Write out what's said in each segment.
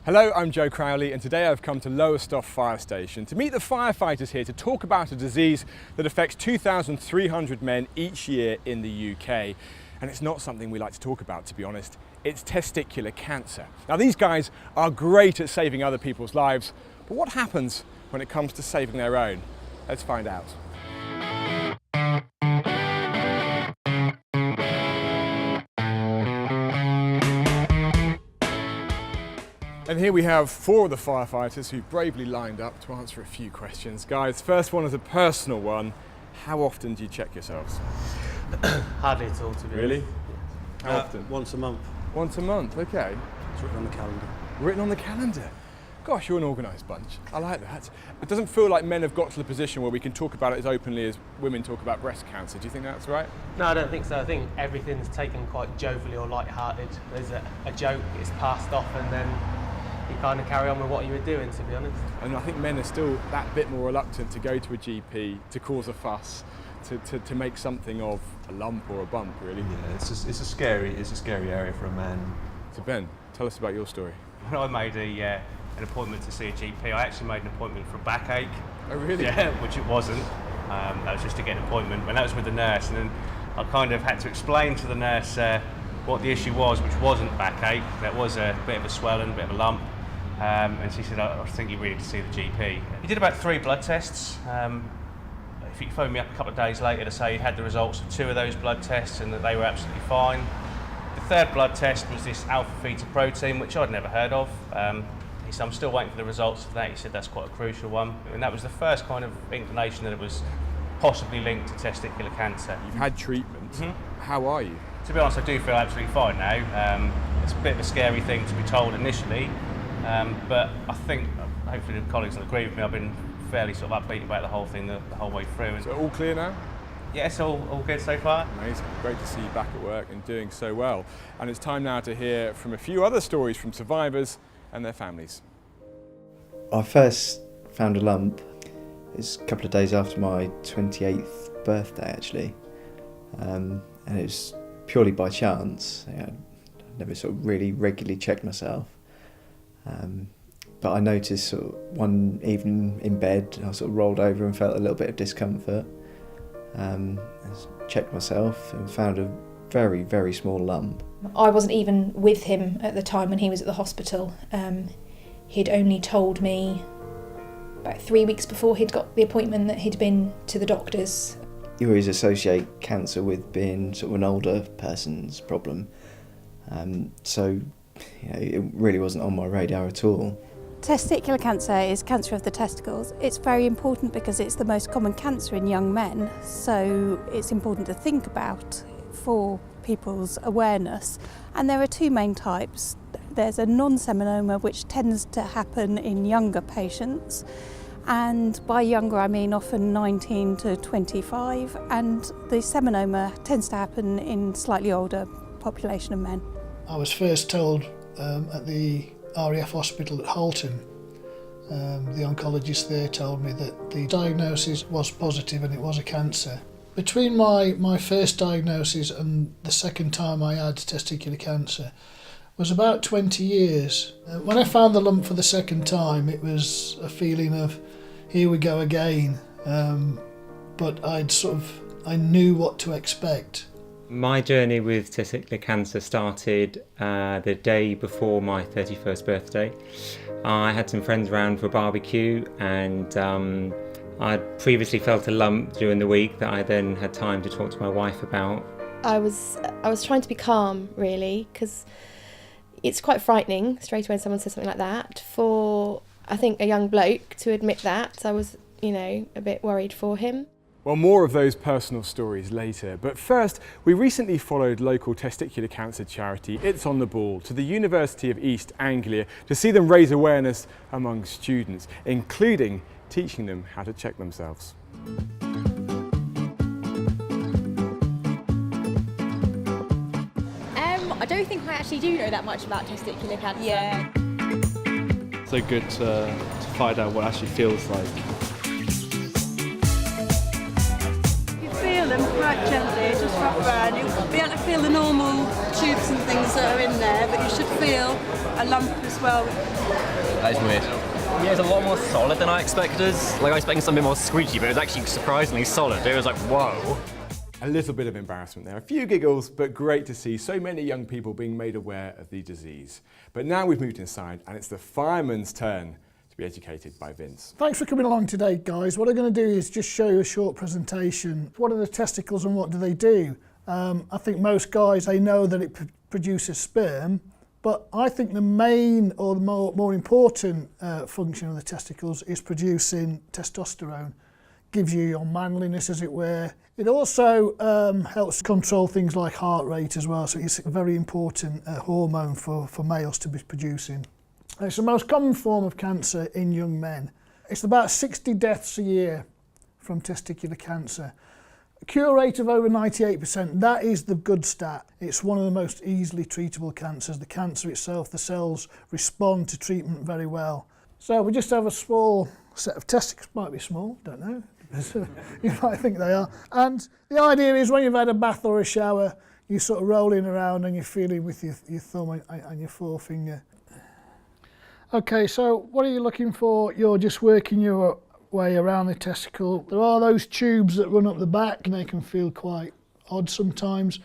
Hello, I'm Joe Crowley and today I've come to Lowestoft Fire Station to meet the firefighters here to talk about a disease that affects 2,300 men each year in the UK. And it's not something we like to talk about, to be honest. It's testicular cancer. Now these guys are great at saving other people's lives, but what happens when it comes to saving their own? Let's find out. And here we have four of the firefighters who bravely lined up to answer a few questions. Guys, first one is a personal one. How often do you check yourselves? Hardly at all, to be honest. Really? How often? Once a month. Once a month, okay. It's written on the calendar. Written on the calendar. Gosh, you're an organised bunch. I like that. It doesn't feel like men have got to the position where we can talk about it as openly as women talk about breast cancer. Do you think that's right? No, I don't think so. I think everything's taken quite jovially or light-hearted. There's a joke, it's passed off, and then you kind of carry on with what you were doing, to be honest. And I think men are still that bit more reluctant to go to a GP, to cause a fuss, to make something of a lump or a bump, really. Yeah, it's a scary area for a man. So Ben, tell us about your story. When I made an appointment to see a GP, I actually made an appointment for a backache. Oh really? Yeah, which it wasn't. That was just to get an appointment, and that was with the nurse. And then I kind of had to explain to the nurse what the issue was, which wasn't backache. That was a bit of a swelling, a bit of a lump. And she said, I think you really need to see the GP. He did about 3 blood tests. If he phoned me up a couple of days later to say he'd had the results of 2 of those blood tests and that they were absolutely fine. The 3rd blood test was this alpha-fetoprotein, which I'd never heard of. He said, I'm still waiting for the results of that. He said that's quite a crucial one. And that was the first kind of inclination that it was possibly linked to testicular cancer. You've had treatment. Mm-hmm. How are you? To be honest, I do feel absolutely fine now. It's a bit of a scary thing to be told initially. But I think, hopefully the colleagues will agree with me, I've been fairly sort of upbeat about the whole thing the whole way through. So all clear now? Yes, all good so far. Amazing, great to see you back at work and doing so well. And it's time now to hear from a few other stories from survivors and their families. I first found a lump, it's a couple of days after my 28th birthday actually, and it was purely by chance. I never sort of really regularly checked myself. But I noticed sort of one evening in bed, I sort of rolled over and felt a little bit of discomfort. I checked myself and found a very, very small lump. I wasn't even with him at the time when he was at the hospital. He'd only told me about 3 weeks before he'd got the appointment that he'd been to the doctors. You always associate cancer with being sort of an older person's problem. So it really wasn't on my radar at all. Testicular cancer is cancer of the testicles. It's very important because it's the most common cancer in young men, so it's important to think about for people's awareness. And there are 2 main types. There's a non-seminoma, which tends to happen in younger patients, and by younger I mean often 19 to 25, and the seminoma tends to happen in slightly older population of men. I was first told at the RAF hospital at Halton. The oncologist there told me that the diagnosis was positive and it was a cancer. Between my first diagnosis and the second time I had testicular cancer was about 20 years. When I found the lump for the second time, it was a feeling of, here we go again. But I knew what to expect. My journey with testicular cancer started the day before my 31st birthday. I had some friends around for a barbecue, and I'd previously felt a lump during the week that I then had time to talk to my wife about. I was trying to be calm, really, because it's quite frightening straight away when someone says something like that. For, I think, a young bloke to admit that, I was, a bit worried for him. Well, more of those personal stories later, but first, we recently followed local testicular cancer charity It's on the Ball to the University of East Anglia to see them raise awareness among students, including teaching them how to check themselves. I don't think I actually do know that much about testicular cancer. Yeah. So good to find out what it actually feels like. You feel them quite gently, just proper, and you'll be able to feel the normal tubes and things that are in there, but you should feel a lump as well. That is weird. Yeah, it's a lot more solid than I expected. Like, I was expecting something more squeaky, but it was actually surprisingly solid. It was like, whoa. A little bit of embarrassment there, a few giggles, but great to see so many young people being made aware of the disease. But now we've moved inside, and it's the firemen's turn to be educated by Vince. Thanks for coming along today, guys. What I'm going to do is just show you a short presentation. What are the testicles and what do they do? I think most guys, they know that it produces sperm, but I think the main or the more important function of the testicles is producing testosterone. Gives you your manliness, as it were. It also helps control things like heart rate as well, so it's a very important hormone for males to be producing. It's the most common form of cancer in young men. It's about 60 deaths a year from testicular cancer. A cure rate of over 98%, that is the good stat. It's one of the most easily treatable cancers. The cancer itself, the cells respond to treatment very well. So we just have a small set of testicles, might be small, don't know. You might think they are. And the idea is when you've had a bath or a shower, you're sort of rolling around and you're feeling with your thumb and your forefinger. Okay, so what are you looking for? You're just working your way around the testicle. There are those tubes that run up the back and they can feel quite odd sometimes.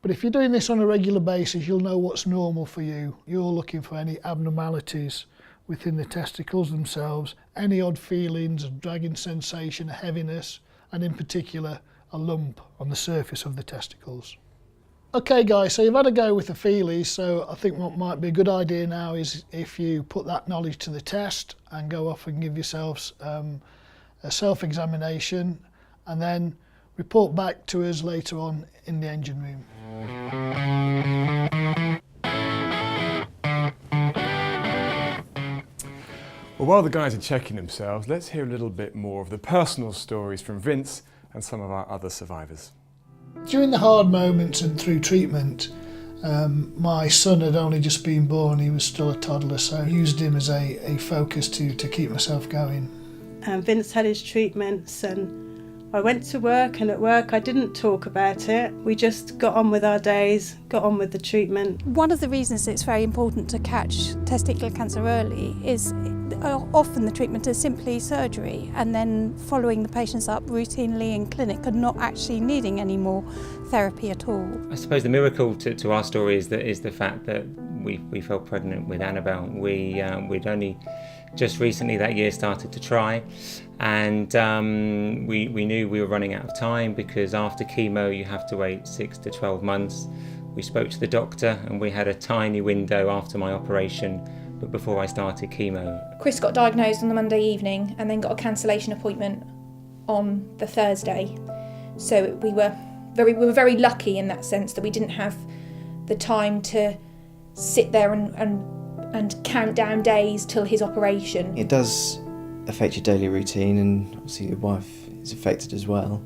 But if you're doing this on a regular basis, you'll know what's normal for you. You're looking for any abnormalities within the testicles themselves, any odd feelings, a dragging sensation, a heaviness, and in particular, a lump on the surface of the testicles. Okay guys, so you've had a go with the feelies, so I think what might be a good idea now is if you put that knowledge to the test and go off and give yourselves a self-examination and then report back to us later on in the engine room. Well, while the guys are checking themselves, let's hear a little bit more of the personal stories from Vince and some of our other survivors. During the hard moments and through treatment, my son had only just been born. He was still a toddler, so I used him as a focus to keep myself going. Vince had his treatments and I went to work, and at work I didn't talk about it. We just got on with our days, got on with the treatment. One of the reasons it's very important to catch testicular cancer early is often the treatment is simply surgery and then following the patients up routinely in clinic and not actually needing any more therapy at all. I suppose the miracle to our story is the fact that we fell pregnant with Annabelle. We'd only just recently that year started to try, and we knew we were running out of time because after chemo you have to wait 6 to 12 months. We spoke to the doctor and we had a tiny window after my operation, but before I started chemo. Chris got diagnosed on the Monday evening and then got a cancellation appointment on the Thursday. So we were very lucky in that sense that we didn't have the time to sit there and count down days till his operation. It does affect your daily routine, and obviously your wife is affected as well.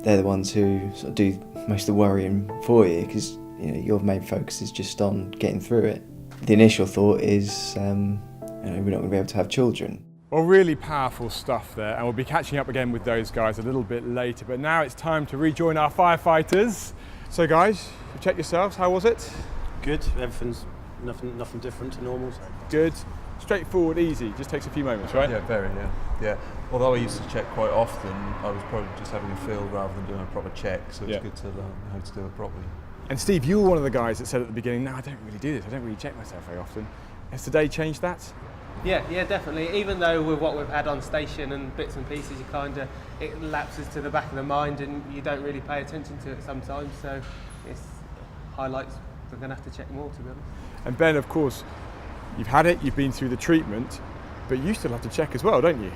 They're the ones who sort of do most of the worrying for you because your main focus is just on getting through it. The initial thought is we're not going to be able to have children. Well, really powerful stuff there, and we'll be catching up again with those guys a little bit later, but now it's time to rejoin our firefighters. So guys, check yourselves, how was it? Good, everything's nothing different to normal. So. Good, straightforward, easy, just takes a few moments, right? Yeah, very, yeah. Although I used to check quite often, I was probably just having a feel rather than doing a proper check, so it's good to learn how to do it properly. And Steve, you were one of the guys that said at the beginning, no, I don't really do this, I don't really check myself very often. Has today changed that? Yeah, definitely. Even though with what we've had on station and bits and pieces, it lapses to the back of the mind and you don't really pay attention to it sometimes, so it's highlights. We're going to have to check more, to be honest. And Ben, of course, you've had it, you've been through the treatment, but you still have to check as well, don't you?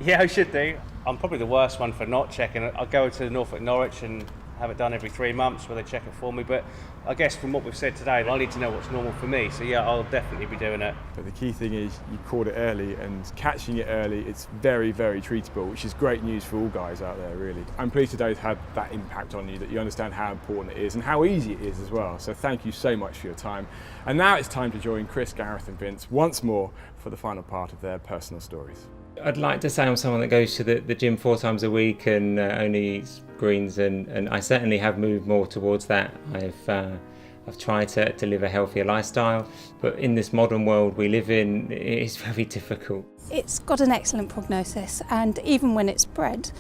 Yeah, I should do. I'm probably the worst one for not checking. I go to Norfolk Norwich and have it done every 3 months where they check it for me, but I guess from what we've said today, I need to know what's normal for me, so yeah, I'll definitely be doing it. But the key thing is you caught it early, and catching it early, it's very, very treatable, which is great news for all guys out there, really. I'm pleased today's had that impact on you, that you understand how important it is and how easy it is as well, so thank you so much for your time. And now it's time to join Chris, Gareth and Vince once more for the final part of their personal stories. I'd like to say I'm someone that goes to the gym 4 times a week and only eats greens, and I certainly have moved more towards that. I've tried to live a healthier lifestyle, but in this modern world we live in, it's very difficult. It's got an excellent prognosis, and even when it's bred,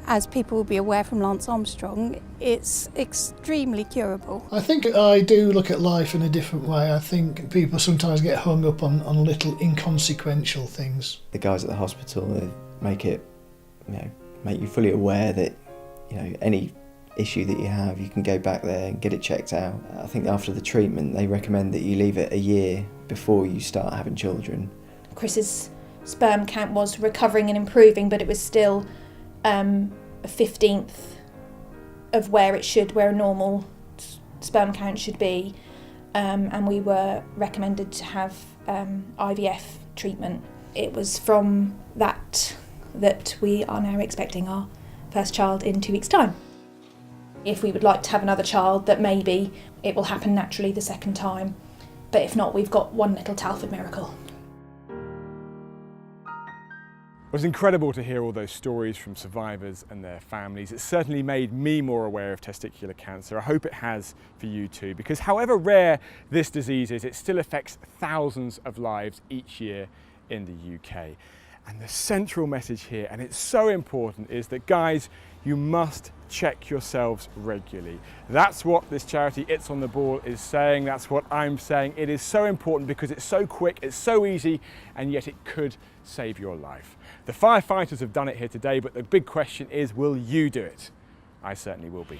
as people will be aware from Lance Armstrong, it's extremely curable. I think I do look at life in a different way. I think people sometimes get hung up on little inconsequential things. The guys at the hospital make it, make you fully aware that, any issue that you have, you can go back there and get it checked out. I think after the treatment, they recommend that you leave it a year before you start having children. Chris's sperm count was recovering and improving, but it was still a 15th of where a normal sperm count should be, and we were recommended to have IVF treatment. It was from that we are now expecting our first child in 2 weeks' time. If we would like to have another child, that maybe it will happen naturally the second time, but if not, we've got one little Talford miracle. It was incredible to hear all those stories from survivors and their families. It certainly made me more aware of testicular cancer. I hope it has for you too, because however rare this disease is, it still affects thousands of lives each year in the UK. And the central message here, and it's so important, is that guys, you must check yourselves regularly. That's what this charity It's on the Ball is saying. That's what I'm saying. It is so important because it's so quick, it's so easy, and yet it could save your life. The firefighters have done it here today, but the big question is, will you do it? I certainly will be.